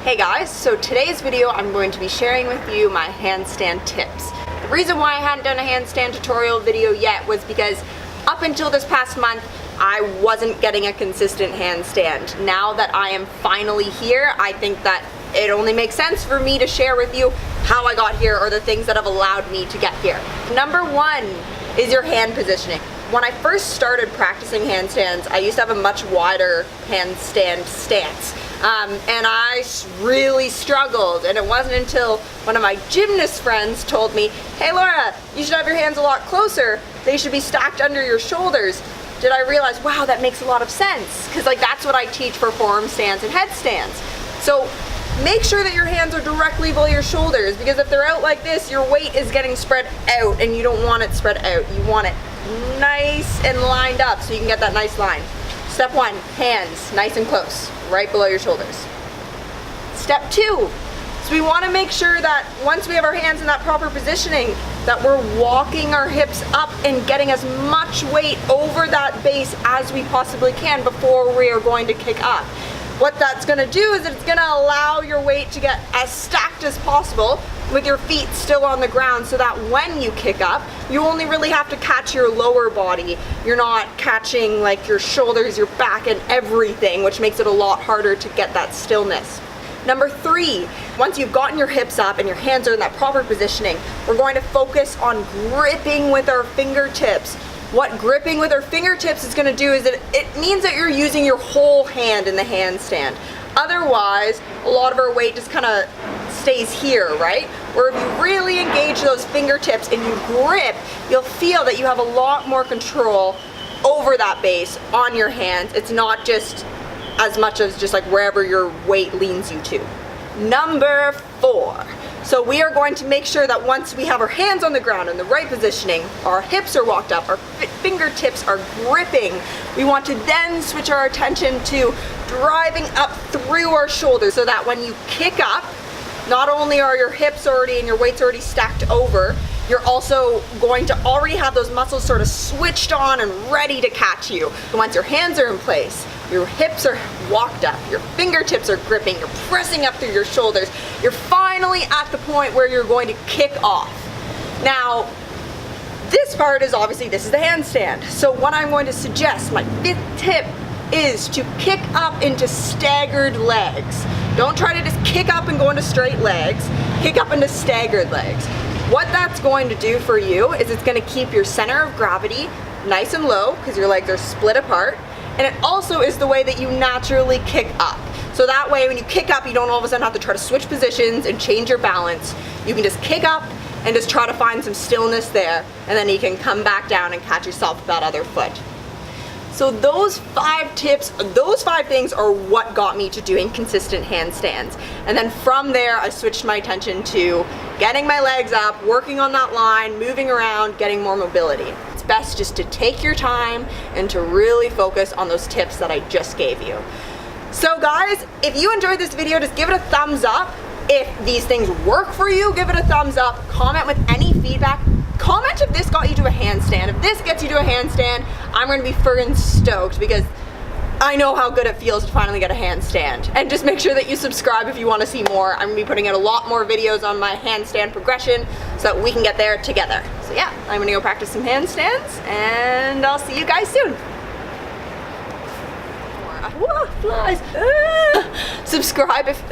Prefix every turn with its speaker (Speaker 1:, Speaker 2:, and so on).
Speaker 1: Hey guys, so today's video I'm going to be sharing with you my handstand tips. The reason why I hadn't done a handstand tutorial video yet was because up until this past month I wasn't getting a consistent handstand. Now that I am finally here, I think that it only makes sense for me to share with you how I got here or the things that have allowed me to get here. Number one is your hand positioning. When I first started practicing handstands, I used to have a much wider handstand stance. And I really struggled, and it wasn't until one of my gymnast friends told me, "Hey Laura, you should have your hands a lot closer. They should be stacked under your shoulders." Did I realize, wow, that makes a lot of sense, because that's what I teach for forearm stands and headstands. So make sure that your hands are directly below your shoulders, because if they're out like this, your weight is getting spread out, and you don't want it spread out. You want it nice and lined up so you can get that nice line. Step one, hands nice and close, right below your shoulders. Step two, so we want to make sure that once we have our hands in that proper positioning, that we're walking our hips up and getting as much weight over that base as we possibly can before we are going to kick up. What that's going to do is it's going to allow your weight to get as stacked as possible with your feet still on the ground, so that when you kick up, you only really have to catch your lower body. You're not catching like your shoulders, your back, and everything, which makes it a lot harder to get that stillness. Number three, once you've gotten your hips up and your hands are in that proper positioning, we're going to focus on gripping with our fingertips. What gripping with our fingertips is going to do is that it means that you're using your whole hand in the handstand. Otherwise, a lot of our weight just kind of stays here, right? Where if you really engage those fingertips and you grip, you'll feel that you have a lot more control over that base on your hands. It's not just as much as just like wherever your weight leans you to. Number four. So we are going to make sure that once we have our hands on the ground in the right positioning, our hips are walked up, our fingertips are gripping, we want to then switch our attention to driving up through our shoulders, so that when you kick up, not only are your hips already and your weight's already stacked over, you're also going to already have those muscles sort of switched on and ready to catch you. And once your hands are in place, your hips are walked up, your fingertips are gripping, you're pressing up through your shoulders, you're finally at the point where you're going to kick off. Now, this part is obviously, this is the handstand. So what I'm going to suggest, my fifth tip, is to kick up into staggered legs. Don't try to just kick up and go into straight legs. Kick up into staggered legs. What that's going to do for you is it's going to keep your center of gravity nice and low, because your legs are split apart. And it also is the way that you naturally kick up. So that way when you kick up, you don't all of a sudden have to try to switch positions and change your balance. You can just kick up and just try to find some stillness there, and then you can come back down and catch yourself with that other foot. So those 5 tips, those 5 things are what got me to doing consistent handstands. And then from there, I switched my attention to getting my legs up, working on that line, moving around, getting more mobility. It's best just to take your time and to really focus on those tips that I just gave you. So guys, if you enjoyed this video, just give it a thumbs up. If these things work for you, give it a thumbs up. Comment with any feedback. Comment if this got you to a handstand. If this gets you to a handstand, I'm going to be friggin' stoked, because I know how good it feels to finally get a handstand. And just make sure that you subscribe if you want to see more. I'm going to be putting out a lot more videos on my handstand progression so that we can get there together. So yeah, I'm going to go practice some handstands, and I'll see you guys soon. Whoa, flies. Subscribe if...